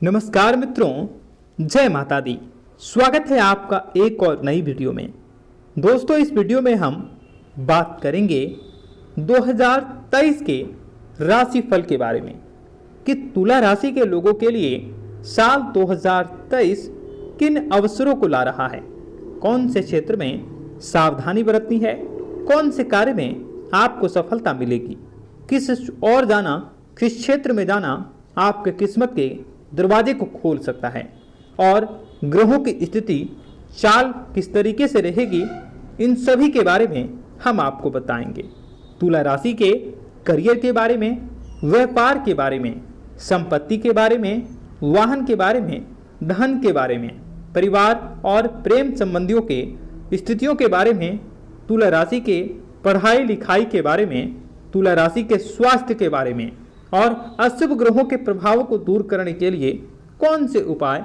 नमस्कार मित्रों, जय माता दी। स्वागत है आपका एक और नई वीडियो में। दोस्तों, इस वीडियो में हम बात करेंगे 2023 के राशिफल के बारे में कि तुला राशि के लोगों के लिए साल 2023 किन अवसरों को ला रहा है, कौन से क्षेत्र में सावधानी बरतनी है, कौन से कार्य में आपको सफलता मिलेगी, किस और जाना, किस क्षेत्र में जाना आपके किस्मत के दरवाजे को खोल सकता है और ग्रहों की स्थिति चाल किस तरीके से रहेगी, इन सभी के बारे में हम आपको बताएंगे। तुला राशि के करियर के बारे में, व्यापार के बारे में, संपत्ति के बारे में, वाहन के बारे में, धन के बारे में, परिवार और प्रेम संबंधियों के स्थितियों के बारे में, तुला राशि के पढ़ाई लिखाई के बारे में, तुला राशि के स्वास्थ्य के बारे में और अशुभ ग्रहों के प्रभावों को दूर करने के लिए कौन से उपाय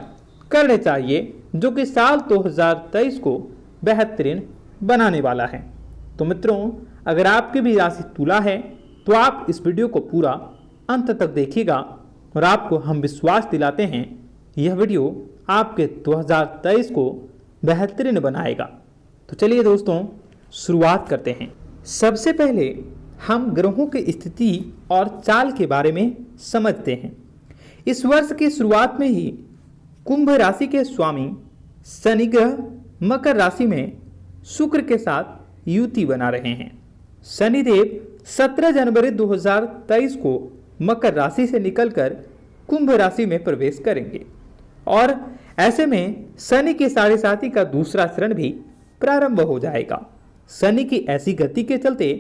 करने चाहिए जो कि साल 2023 को बेहतरीन बनाने वाला है। तो मित्रों, अगर आपकी भी राशि तुला है तो आप इस वीडियो को पूरा अंत तक देखिएगा और आपको हम विश्वास दिलाते हैं यह वीडियो आपके 2023 को बेहतरीन बनाएगा। तो चलिए दोस्तों, शुरुआत करते हैं। सबसे पहले हम ग्रहों की स्थिति और चाल के बारे में समझते हैं। इस वर्ष की शुरुआत में ही कुंभ राशि के स्वामी शनि ग्रह मकर राशि में शुक्र के साथ युति बना रहे हैं। शनिदेव 17 जनवरी 2023 को मकर राशि से निकलकर कुंभ राशि में प्रवेश करेंगे और ऐसे में शनि के साढ़े साथी का दूसरा चरण भी प्रारंभ हो जाएगा। शनि की ऐसी गति के चलते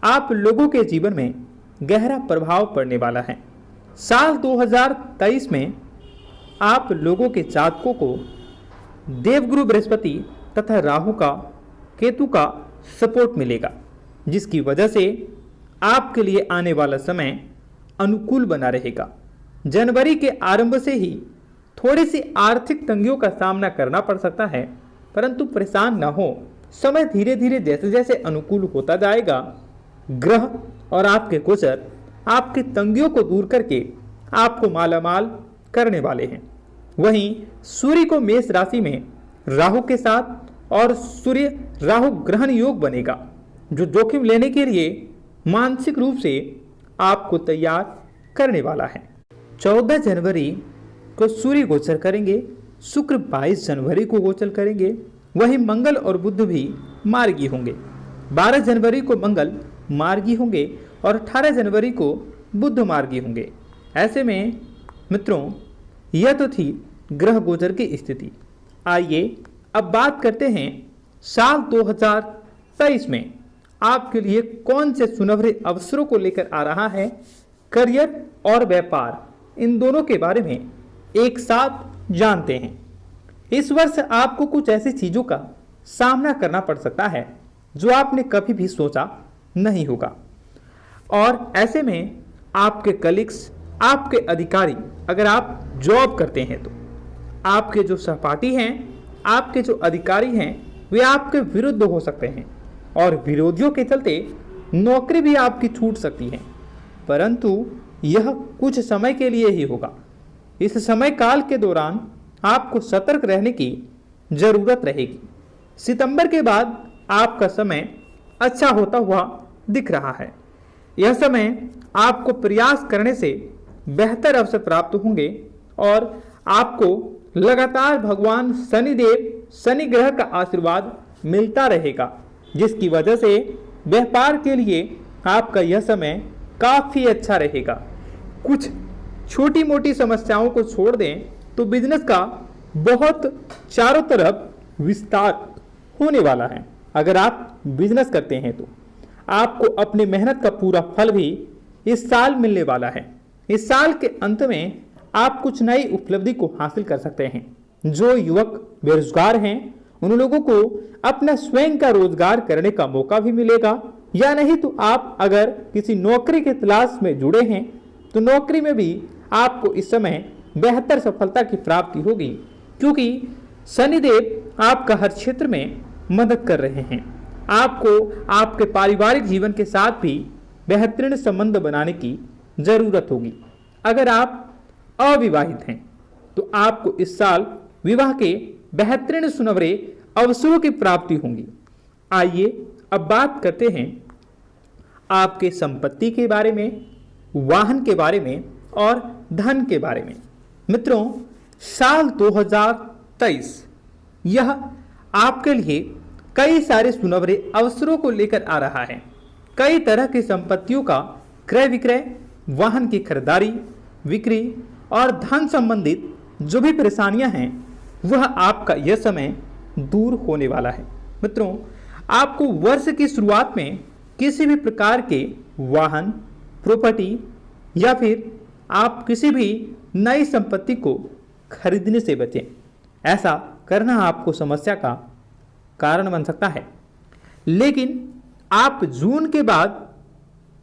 आप लोगों के जीवन में गहरा प्रभाव पड़ने वाला है। साल 2023 में आप लोगों के जातकों को देवगुरु बृहस्पति तथा राहु का, केतु का सपोर्ट मिलेगा, जिसकी वजह से आपके लिए आने वाला समय अनुकूल बना रहेगा। जनवरी के आरंभ से ही थोड़ी सी आर्थिक तंगियों का सामना करना पड़ सकता है, परंतु परेशान न हो। समय धीरे धीरे जैसे जैसे अनुकूल होता जाएगा, ग्रह और आपके गोचर आपकी तंगियों को दूर करके आपको मालामाल करने वाले हैं। वहीं सूर्य को मेष राशि में राहु के साथ और सूर्य राहु ग्रहण योग बनेगा, जो जोखिम लेने के लिए मानसिक रूप से आपको तैयार करने वाला है। 14 जनवरी को सूर्य गोचर करेंगे, शुक्र 22 जनवरी को गोचर करेंगे, वहीं मंगल और बुध भी मार्गी होंगे। 12 जनवरी को मंगल मार्गी होंगे और 18 जनवरी को बुध मार्गी होंगे। ऐसे में मित्रों, यह तो थी ग्रह गोचर की स्थिति। आइए अब बात करते हैं साल 2023 में आपके लिए कौन से सुनहरे अवसरों को लेकर आ रहा है। करियर और व्यापार, इन दोनों के बारे में एक साथ जानते हैं। इस वर्ष आपको कुछ ऐसी चीजों का सामना करना पड़ सकता है जो आपने कभी भी सोचा नहीं होगा और ऐसे में आपके कलीग्स, आपके अधिकारी, अगर आप जॉब करते हैं तो आपके जो सहपाठी हैं, आपके जो अधिकारी हैं, वे आपके विरुद्ध हो सकते हैं और विरोधियों के चलते नौकरी भी आपकी छूट सकती है, परंतु यह कुछ समय के लिए ही होगा। इस समय काल के दौरान आपको सतर्क रहने की जरूरत रहेगी। सितंबर के बाद आपका समय अच्छा होता हुआ दिख रहा है। यह समय आपको प्रयास करने से बेहतर अवसर प्राप्त होंगे और आपको लगातार भगवान शनिदेव, शनि ग्रह का आशीर्वाद मिलता रहेगा, जिसकी वजह से व्यापार के लिए आपका यह समय काफी अच्छा रहेगा। कुछ छोटी मोटी समस्याओं को छोड़ दें तो बिजनेस का बहुत चारों तरफ विस्तार होने वाला है। अगर आप बिजनेस करते हैं तो आपको अपनी मेहनत का पूरा फल भी इस साल मिलने वाला है। इस साल के अंत में आप कुछ नई उपलब्धि को हासिल कर सकते हैं। जो युवक बेरोजगार हैं, उन लोगों को अपना स्वयं का रोजगार करने का मौका भी मिलेगा, या नहीं तो आप अगर किसी नौकरी की तलाश में जुड़े हैं तो नौकरी में भी आपको इस समय बेहतर सफलता की प्राप्ति होगी, क्योंकि शनिदेव आपका हर क्षेत्र में मदद कर रहे हैं। आपको आपके पारिवारिक जीवन के साथ भी बेहतरीन संबंध बनाने की जरूरत होगी। अगर आप अविवाहित हैं तो आपको इस साल विवाह के बेहतरीन सुनहरे अवसरों की प्राप्ति होंगी। आइए अब बात करते हैं आपके संपत्ति के बारे में, वाहन के बारे में और धन के बारे में। मित्रों, साल 2023 यह आपके लिए कई सारे सुनहरे अवसरों को लेकर आ रहा है। कई तरह की संपत्तियों का क्रय विक्रय, वाहन की खरीदारी, बिक्री और धन संबंधित जो भी परेशानियां हैं वह आपका यह समय दूर होने वाला है। मित्रों, आपको वर्ष की शुरुआत में किसी भी प्रकार के वाहन, प्रॉपर्टी या फिर आप किसी भी नई संपत्ति को खरीदने से बचें। ऐसा करना आपको समस्या का कारण बन सकता है, लेकिन आप जून के बाद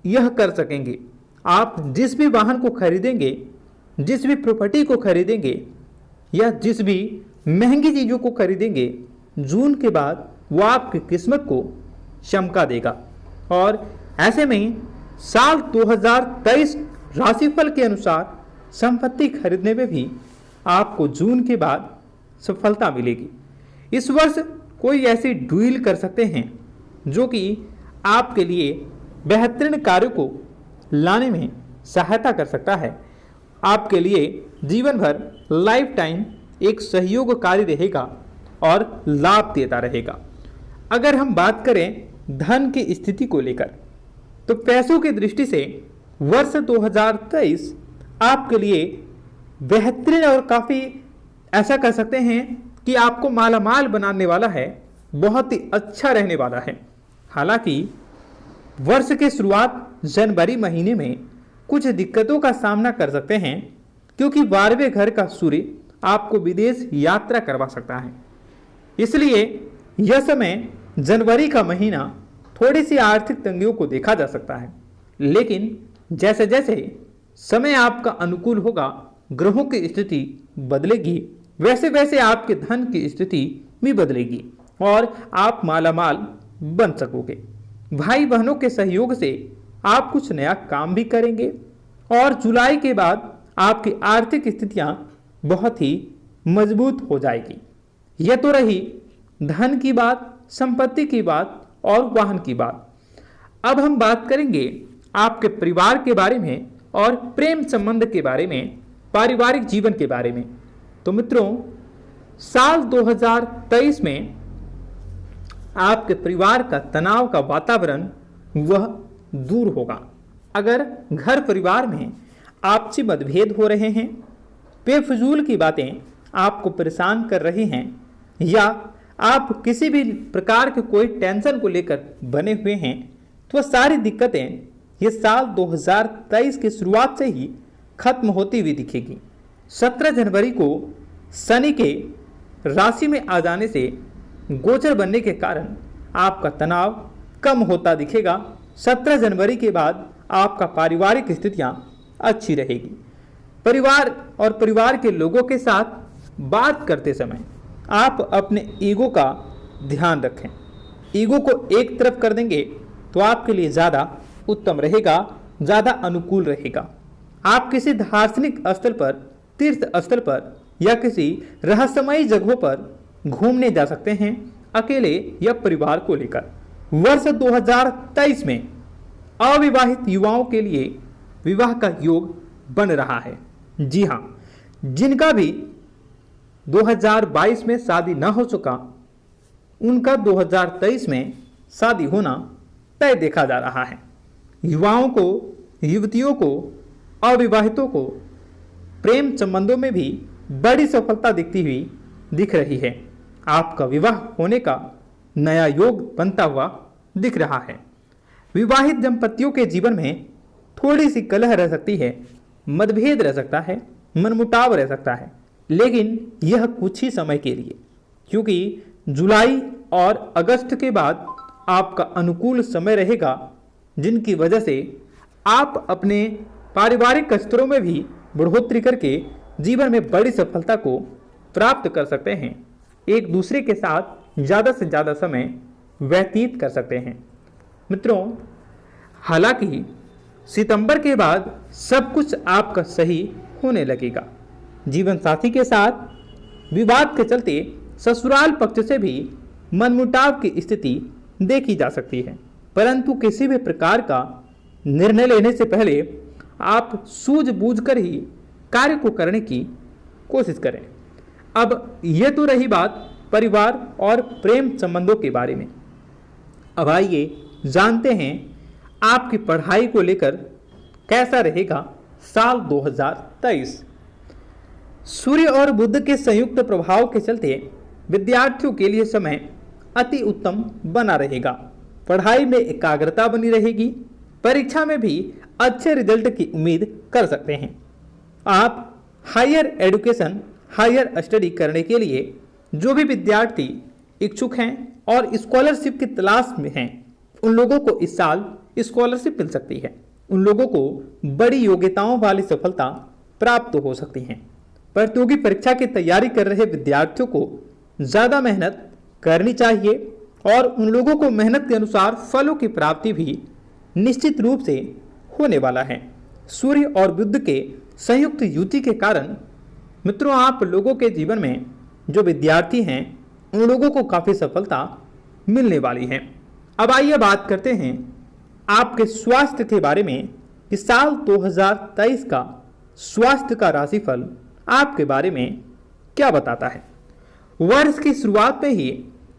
यह कर सकेंगे। आप जिस भी वाहन को खरीदेंगे, जिस भी प्रॉपर्टी को खरीदेंगे या जिस भी महंगी चीज़ों को खरीदेंगे, जून के बाद वो आपकी किस्मत को चमका देगा। और ऐसे में साल 2023 राशिफल के अनुसार संपत्ति खरीदने में भी आपको जून के बाद सफलता मिलेगी। इस वर्ष कोई ऐसी डील कर सकते हैं जो कि आपके लिए बेहतरीन कार्यों को लाने में सहायता कर सकता है। आपके लिए जीवन भर लाइफ टाइम एक सहयोगकारी रहेगा और लाभ देता रहेगा। अगर हम बात करें धन की स्थिति को लेकर, तो पैसों की दृष्टि से वर्ष 2023 आपके लिए बेहतरीन और काफ़ी ऐसा कर सकते हैं कि आपको मालामाल बनाने वाला है, बहुत ही अच्छा रहने वाला है। हालांकि वर्ष के शुरुआत जनवरी महीने में कुछ दिक्कतों का सामना कर सकते हैं, क्योंकि 12वें घर का सूर्य आपको विदेश यात्रा करवा सकता है। इसलिए यह समय, जनवरी का महीना, थोड़ी सी आर्थिक तंगियों को देखा जा सकता है। लेकिन जैसे जैसे समय आपका अनुकूल होगा, ग्रहों की स्थिति बदलेगी, वैसे वैसे आपके धन की स्थिति भी बदलेगी और आप मालामाल बन सकोगे। भाई बहनों के सहयोग से आप कुछ नया काम भी करेंगे और जुलाई के बाद आपकी आर्थिक स्थितियां बहुत ही मजबूत हो जाएगी। यह तो रही धन की बात, संपत्ति की बात और वाहन की बात। अब हम बात करेंगे आपके परिवार के बारे में और प्रेम संबंध के बारे में, पारिवारिक जीवन के बारे में। तो मित्रों, साल 2023 में आपके परिवार का तनाव का वातावरण वह दूर होगा। अगर घर परिवार में आपसी मतभेद हो रहे हैं, बेफजूल की बातें आपको परेशान कर रही हैं, या आप किसी भी प्रकार के कोई टेंशन को लेकर बने हुए हैं, तो वह सारी दिक्कतें ये साल 2023 की शुरुआत से ही खत्म होती हुई दिखेगी। 17 जनवरी को शनि के राशि में आ जाने से गोचर बनने के कारण आपका तनाव कम होता दिखेगा। 17 जनवरी के बाद आपका पारिवारिक स्थितियां अच्छी रहेगी। परिवार और परिवार के लोगों के साथ बात करते समय आप अपने ईगो का ध्यान रखें। ईगो को एक तरफ कर देंगे तो आपके लिए ज़्यादा उत्तम रहेगा, ज़्यादा अनुकूल रहेगा। आप किसी दार्शनिक स्थल पर, तीर्थ स्थल पर या किसी रहस्यमयी जगहों पर घूमने जा सकते हैं, अकेले या परिवार को लेकर। वर्ष 2023 में अविवाहित युवाओं के लिए विवाह का योग बन रहा है। जी हाँ, जिनका भी 2022 में शादी न हो चुका, उनका 2023 में शादी होना तय देखा जा रहा है। युवाओं को, युवतियों को, अविवाहितों को प्रेम संबंधों में भी बड़ी सफलता दिखती हुई दिख रही है। आपका विवाह होने का नया योग बनता हुआ दिख रहा है। विवाहित दंपतियों के जीवन में थोड़ी सी कलह रह सकती है, मतभेद रह सकता है, मनमुटाव रह सकता है, लेकिन यह कुछ ही समय के लिए, क्योंकि जुलाई और अगस्त के बाद आपका अनुकूल समय रहेगा, जिनकी वजह से आप अपने पारिवारिक स्तरों में भी बढ़ोतरी करके जीवन में बड़ी सफलता को प्राप्त कर सकते हैं। एक दूसरे के साथ ज़्यादा से ज़्यादा समय व्यतीत कर सकते हैं। मित्रों, हालांकि सितंबर के बाद सब कुछ आपका सही होने लगेगा। जीवन साथी के साथ विवाद के चलते ससुराल पक्ष से भी मनमुटाव की स्थिति देखी जा सकती है, परंतु किसी भी प्रकार का निर्णय लेने से पहले आप सूझबूझकर ही कार्य को करने की कोशिश करें। अब ये तो रही बात परिवार और प्रेम संबंधों के बारे में। अब आइए जानते हैं आपकी पढ़ाई को लेकर कैसा रहेगा साल 2023। सूर्य और बुध के संयुक्त प्रभाव के चलते विद्यार्थियों के लिए समय अति उत्तम बना रहेगा। पढ़ाई में एकाग्रता बनी रहेगी। परीक्षा में भी अच्छे रिजल्ट की उम्मीद कर सकते हैं। आप हायर एजुकेशन, हायर स्टडी करने के लिए जो भी विद्यार्थी इच्छुक हैं और स्कॉलरशिप की तलाश में हैं, उन लोगों को इस साल स्कॉलरशिप मिल सकती है। उन लोगों को बड़ी योग्यताओं वाली सफलता प्राप्त हो सकती है। प्रतियोगी परीक्षा की तैयारी कर रहे विद्यार्थियों को ज़्यादा मेहनत करनी चाहिए और उन लोगों को मेहनत के अनुसार फलों की प्राप्ति भी निश्चित रूप से होने वाला है। सूर्य और बुध के संयुक्त युति के कारण मित्रों, आप लोगों के जीवन में जो विद्यार्थी हैं उन लोगों को काफ़ी सफलता मिलने वाली है। अब आइए बात करते हैं आपके स्वास्थ्य के बारे में कि साल 2023 का स्वास्थ्य का राशिफल आपके बारे में क्या बताता है। वर्ष की शुरुआत में ही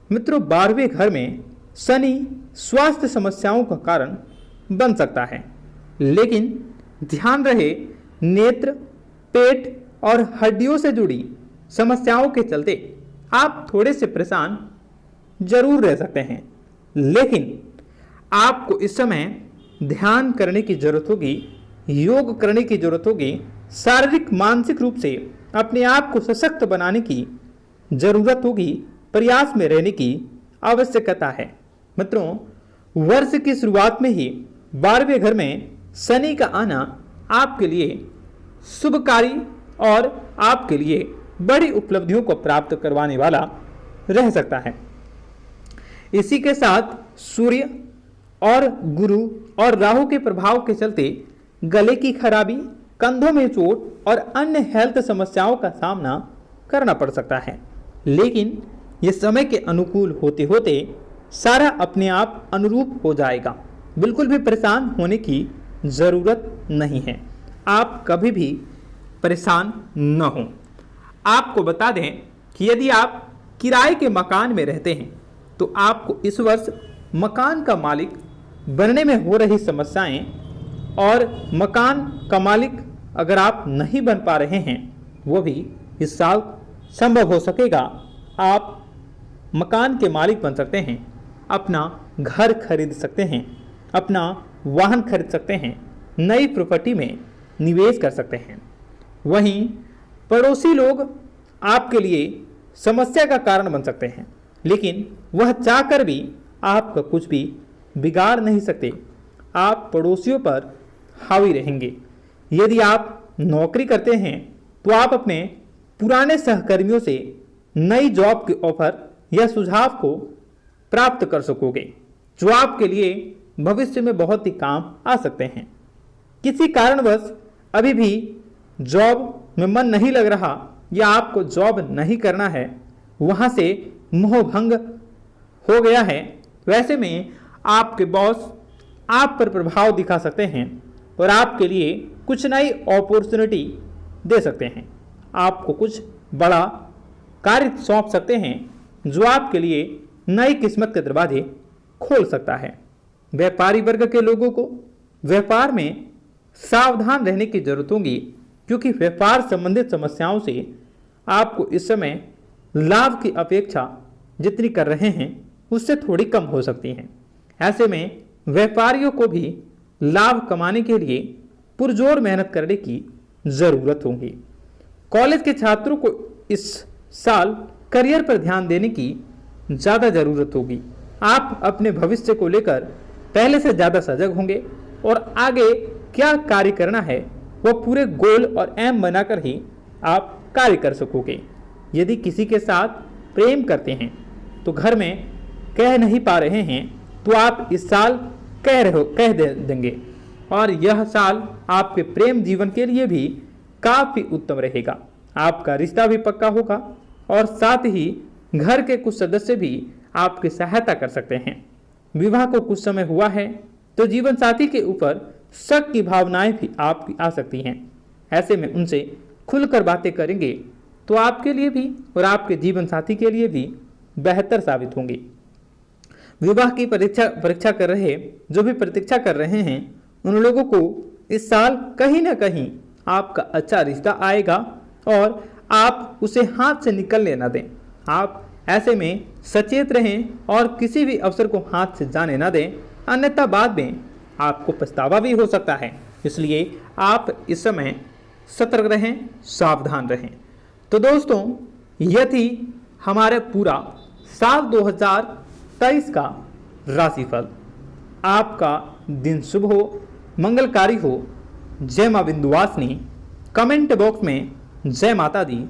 मित्रों 12वें घर में शनि स्वास्थ्य समस्याओं का कारण बन सकता है, लेकिन ध्यान रहे नेत्र, पेट और हड्डियों से जुड़ी समस्याओं के चलते आप थोड़े से परेशान जरूर रह सकते हैं, लेकिन आपको इस समय ध्यान करने की जरूरत होगी, योग करने की जरूरत होगी, शारीरिक मानसिक रूप से अपने आप को सशक्त बनाने की जरूरत होगी, प्रयास में रहने की आवश्यकता है। मित्रों, वर्ष की शुरुआत में ही 12वें घर में शनि का आना आपके लिए शुभकारी और आपके लिए बड़ी उपलब्धियों को प्राप्त करवाने वाला रह सकता है। इसी के साथ सूर्य और गुरु और राहु के प्रभाव के चलते गले की खराबी, कंधों में चोट और अन्य हेल्थ समस्याओं का सामना करना पड़ सकता है, लेकिन ये समय के अनुकूल होते होते सारा अपने आप अनुरूप हो जाएगा। बिल्कुल भी परेशान होने की ज़रूरत नहीं है। आप कभी भी परेशान न हों। आपको बता दें कि यदि आप किराए के मकान में रहते हैं तो आपको इस वर्ष मकान का मालिक बनने में हो रही समस्याएं और मकान का मालिक अगर आप नहीं बन पा रहे हैं वो भी इस साल संभव हो सकेगा। आप मकान के मालिक बन सकते हैं, अपना घर खरीद सकते हैं, अपना वाहन खरीद सकते हैं, नई प्रॉपर्टी में निवेश कर सकते हैं। वहीं पड़ोसी लोग आपके लिए समस्या का कारण बन सकते हैं, लेकिन वह चाहकर भी आपका कुछ भी बिगाड़ नहीं सकते। आप पड़ोसियों पर हावी रहेंगे। यदि आप नौकरी करते हैं तो आप अपने पुराने सहकर्मियों से नई जॉब के ऑफर या सुझाव को प्राप्त कर सकोगे, जो आपके लिए भविष्य में बहुत ही काम आ सकते हैं। किसी कारणवश अभी भी जॉब में मन नहीं लग रहा या आपको जॉब नहीं करना है, वहाँ से मोहभंग हो गया है, वैसे में आपके बॉस आप पर प्रभाव दिखा सकते हैं और आपके लिए कुछ नई अपॉर्चुनिटी दे सकते हैं। आपको कुछ बड़ा कार्य सौंप सकते हैं जो आपके लिए नई किस्मत के दरवाजे खोल सकता है। व्यापारी वर्ग के लोगों को व्यापार में सावधान रहने की जरूरत होगी, क्योंकि व्यापार संबंधित समस्याओं से आपको इस समय लाभ की अपेक्षा जितनी कर रहे हैं उससे थोड़ी कम हो सकती हैं। ऐसे में व्यापारियों को भी लाभ कमाने के लिए पुरजोर मेहनत करने की ज़रूरत होगी। कॉलेज के छात्रों को इस साल करियर पर ध्यान देने की ज़्यादा ज़रूरत होगी। आप अपने भविष्य को लेकर पहले से ज़्यादा सजग होंगे और आगे क्या कार्य करना है वो पूरे गोल और एम बनाकर ही आप कार्य कर सकोगे। यदि किसी के साथ प्रेम करते हैं तो घर में कह नहीं पा रहे हैं तो आप इस साल कह देंगे और यह साल आपके प्रेम जीवन के लिए भी काफ़ी उत्तम रहेगा। आपका रिश्ता भी पक्का होगा और साथ ही घर के कुछ सदस्य भी आपकी सहायता कर सकते हैं। विवाह को कुछ समय हुआ है तो जीवन साथी के ऊपर शक की भावनाएं भी आपकी आ सकती हैं। ऐसे में उनसे खुलकर बातें करेंगे तो आपके लिए भी और आपके जीवन साथी के लिए भी बेहतर साबित होंगी। विवाह की परीक्षा कर रहे जो भी प्रतीक्षा कर रहे हैं उन लोगों को इस साल कहीं ना कहीं आपका अच्छा रिश्ता आएगा और आप उसे हाथ से निकलने ना दें। आप ऐसे में सचेत रहें और किसी भी अवसर को हाथ से जाने ना दें, अन्यथा बाद में आपको पछतावा भी हो सकता है। इसलिए आप इस समय सतर्क रहें, सावधान रहें। तो दोस्तों, यह थी हमारे पूरा साल 2023 का राशिफल। आपका दिन शुभ हो, मंगलकारी हो। जय मां विंध्यवासिनी। कमेंट बॉक्स में जय माता दी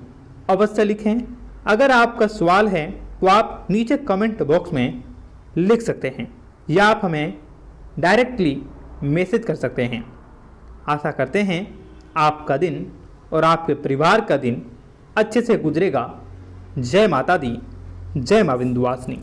अवश्य लिखें। अगर आपका सवाल है तो आप नीचे कमेंट बॉक्स में लिख सकते हैं या आप हमें डायरेक्टली मैसेज कर सकते हैं। आशा करते हैं आपका दिन और आपके परिवार का दिन अच्छे से गुजरेगा। जय माता दी, जय मां विंध्यवासिनी।